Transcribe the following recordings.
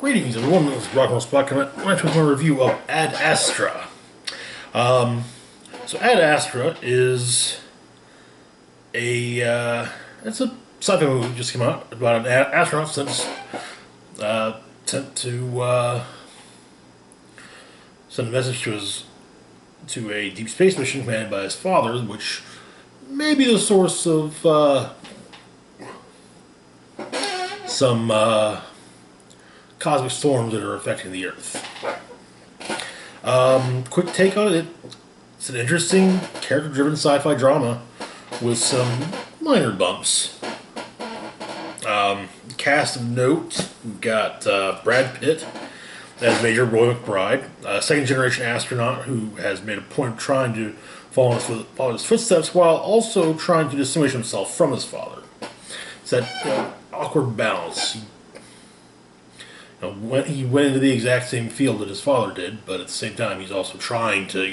Greetings everyone, this is Rock Spot coming right with my review of Ad Astra. So Ad Astra is it's a sci-fi movie that just came out about an astronaut sent to send a message to a deep space mission commanded by his father, which may be the source of some cosmic storms that are affecting the Earth. Quick take on it. It's an interesting, character-driven sci-fi drama with some minor bumps. Cast of note, we've got Brad Pitt as Major Roy McBride, a second-generation astronaut who has made a point of trying to follow his footsteps while also trying to distinguish himself from his father. It's that awkward balance. He went into the exact same field that his father did, but at the same time, he's also trying to,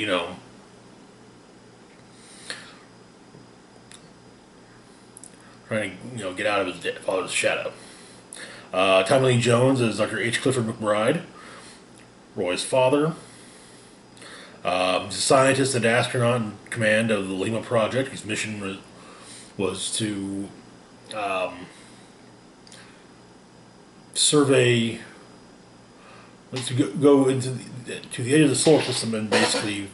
get out of his father's shadow. Tommy Lee Jones is Dr. H. Clifford McBride, Roy's father. He's a scientist and astronaut in command of the Lima Project, whose mission was to survey. To go into to the edge of the solar system and basically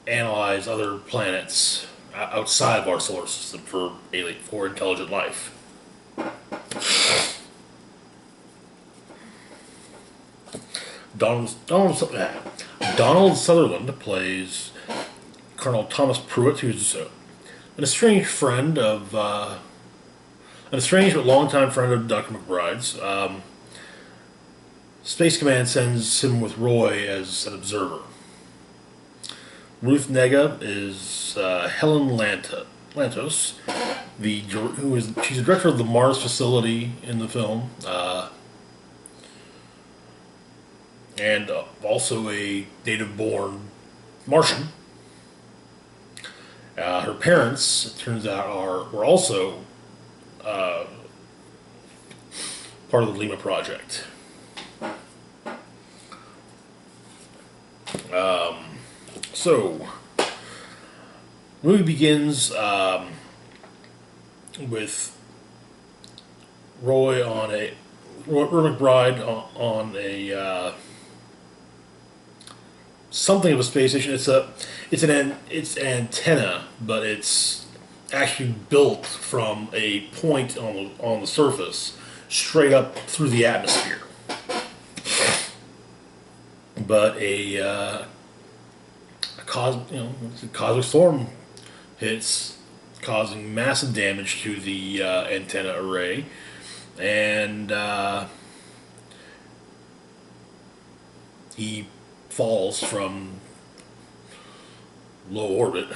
analyze other planets outside of our solar system for intelligent life. Donald Sutherland plays Colonel Thomas Pruitt, who's an estranged friend of. An estranged but longtime friend of Dr. McBride's. Space Command sends him with Roy as an observer. Ruth Nega is Helen Lantos, she's the director of the Mars facility in the film, and also a native-born Martian. Her parents, it turns out, were also part of the Lima Project. So, the movie begins with Roy McBride on a something of a space station. It's an antenna, but it's actually built from a point on the surface straight up through the atmosphere. But a cosmic storm hits, causing massive damage to the antenna array, and he falls from low orbit.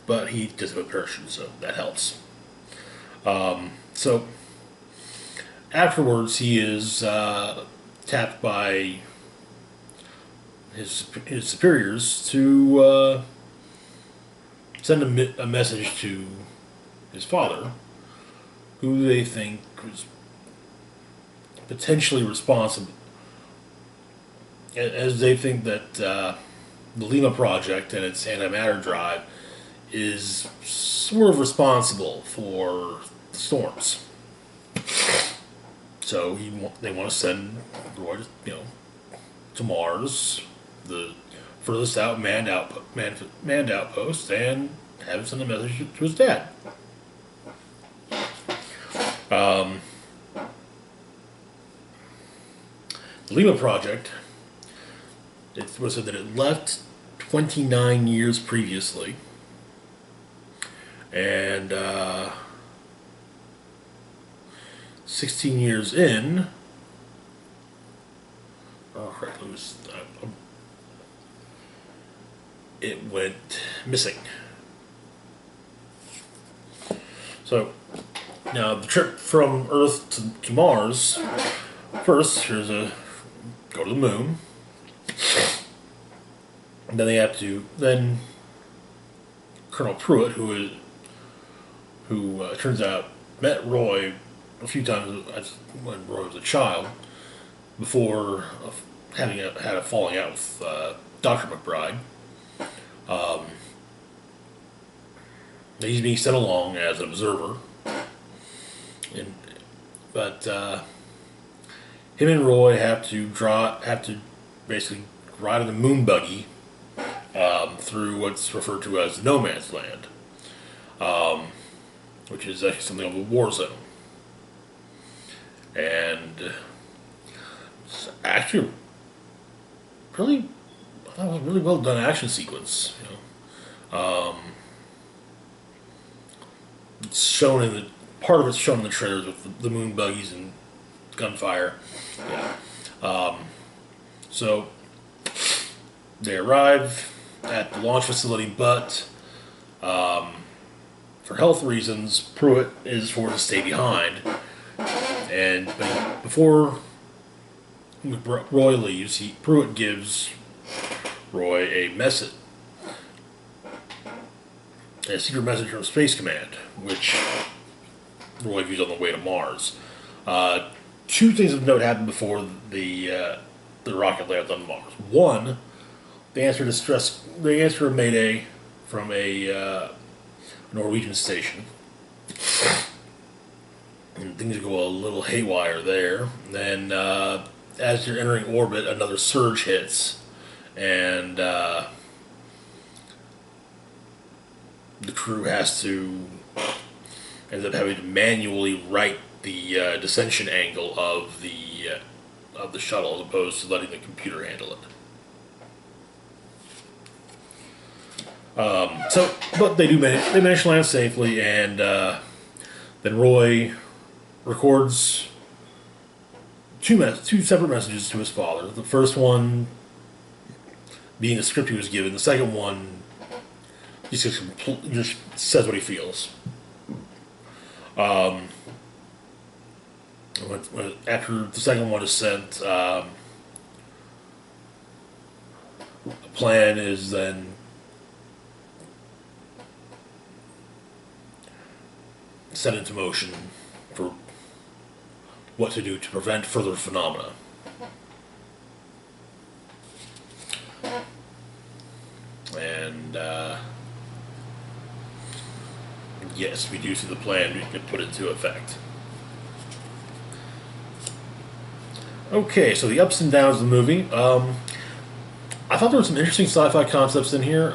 But he does have a parachute, so that helps. So afterwards, he is tapped by his superiors to send a message to his father, who they think was potentially responsible, as they think that the Lima Project and its antimatter drive is sort of responsible for the storms. So they want to send Roy, to Mars, the furthest out manned outpost, and have him send a message to his dad. The Lima Project, it was said that it left 29 years previously. And 16 years in, it went missing. So now the trip from Earth to Mars. First, go to the moon. And then they have to Colonel Pruitt, who turns out met Roy a few times when Roy was a child, before had a falling out with Dr. McBride. He's being sent along as an observer, and but him and Roy have to basically ride in the moon buggy through what's referred to as no man's land, which is actually something of a war zone, and it's actually really, I thought it was a really well done action sequence. It's shown in the part of it's shown in the trailers with the moon buggies and gunfire. Yeah. So they arrive at the launch facility, but for health reasons, Pruitt is forced to stay behind. But before Roy leaves, Pruitt gives Roy a secret message from Space Command, which Roy views on the way to Mars. Two things of note happened before the rocket landed on Mars. One, they answered a mayday from a Norwegian station, and things go a little haywire there. And then, as you're entering orbit, another surge hits, and the crew ends up having to manually right the descension angle of the shuttle, as opposed to letting the computer handle it. But they manage to land safely, and then Roy records two separate messages to his father. The first one being the script he was given. The second one just says what he feels. After the second one is sent, the plan is then set into motion for what to do to prevent further phenomena. And yes, we do see the plan we can put into effect. Okay, so the ups and downs of the movie. I thought there were some interesting sci-fi concepts in here.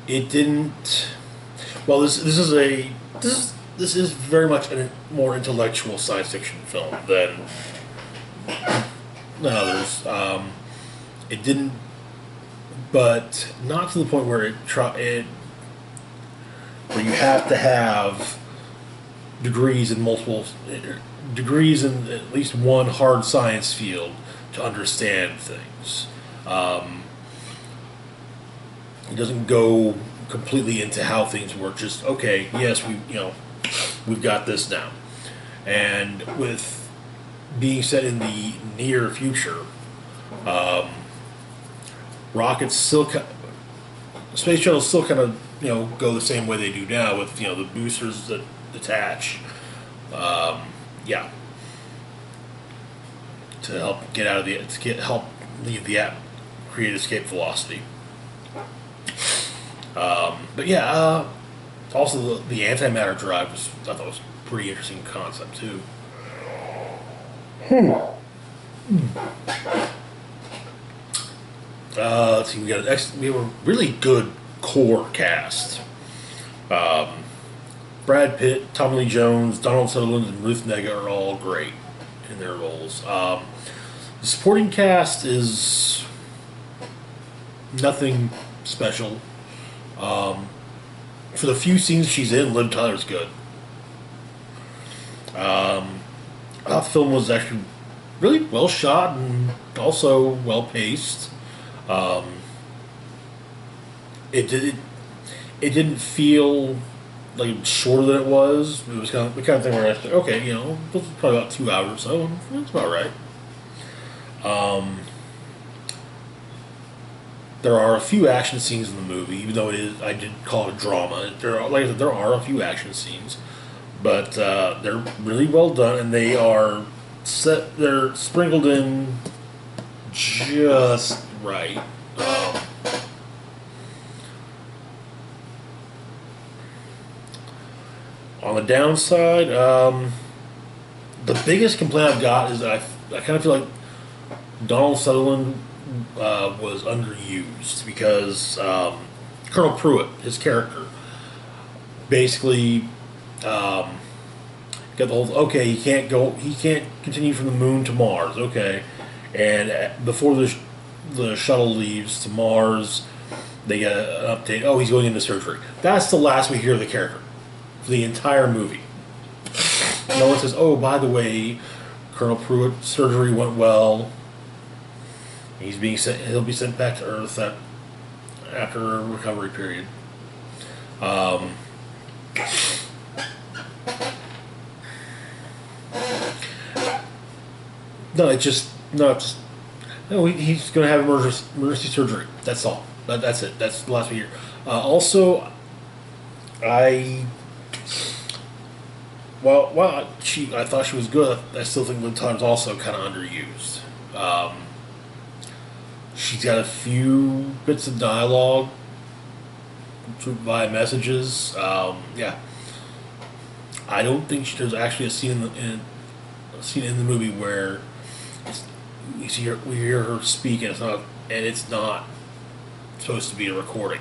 It didn't. Well, this is very much a more intellectual science fiction film than others. It didn't, but not to the point where where you have to have degrees in at least one hard science field to understand things. It doesn't go completely into how things work. Just okay, yes, we've got this now. And with being set in the near future, space shuttles still kind of go the same way they do now with the boosters that detach. To help leave the create escape velocity. Also the antimatter drive I thought was a pretty interesting concept too. Let's see, we have a really good core cast. Brad Pitt, Tommy Lee Jones, Donald Sutherland, and Ruth Negga are all great in their roles. The supporting cast is nothing special. For the few scenes she's in, Liv Tyler's good. The film was actually really well shot and also well paced. It didn't feel like it was shorter than it was. It was kind of the kind of thing where I thought, okay, it was probably about 2 hours or so. That's about right. There are a few action scenes in the movie, even though I did call it a drama. There are a few action scenes, but they're really well done, and they are set. They're sprinkled in just right. On the downside, the biggest complaint I've got is that I kind of feel like Donald Sutherland was underused because Colonel Pruitt, his character, basically got the whole okay. He can't continue from the moon to Mars. Okay, and before the shuttle leaves to Mars, they get an update. Oh, he's going into surgery. That's the last we hear of the character for the entire movie. No one says, "Oh, by the way, Colonel Pruitt's surgery went well. He's being sent. He'll be sent back to Earth after a recovery period." No, it's just no. No, he's going to have emergency surgery. That's all. That's it. That's the last we hear. Also, I I thought she was good. I still think Liv Tyler's also kind of underused. She's got a few bits of dialogue via messages. Yeah, I don't think there's actually a scene in the movie where we hear her speak, and it's not supposed to be a recording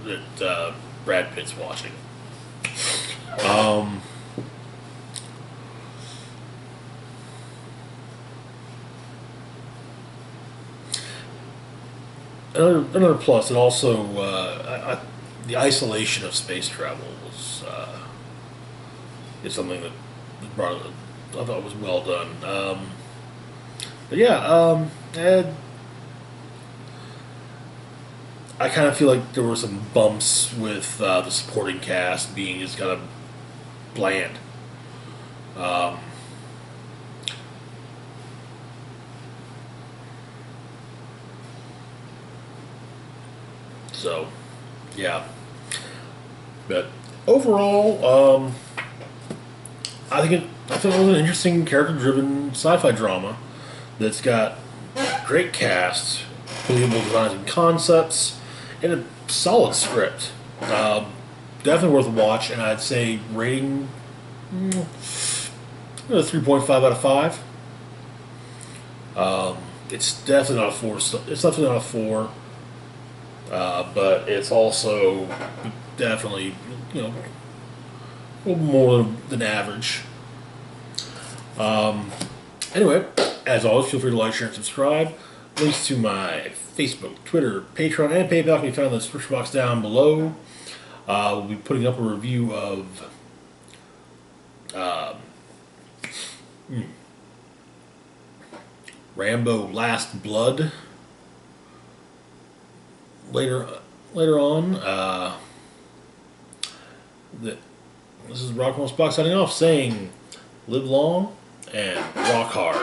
that Brad Pitt's watching. Another plus, and also the isolation of space travel is something that I thought was well done. But yeah, and I kind of feel like there were some bumps with the supporting cast being just kind of bland. So, yeah. But overall, I think it was an interesting character-driven sci-fi drama that's got great cast, believable designs and concepts, and a solid script. Definitely worth a watch, and I'd say rating a 3.5 out of 5. It's definitely not a 4. It's definitely not a 4. But it's also definitely, a little more than average. Anyway, as always, feel free to like, share, and subscribe. Links to my Facebook, Twitter, Patreon, and PayPal can be found in the description box down below. We'll be putting up a review of Rambo Last Blood later on. This is Rock'n'Roll Spock signing off, saying live long and rock hard.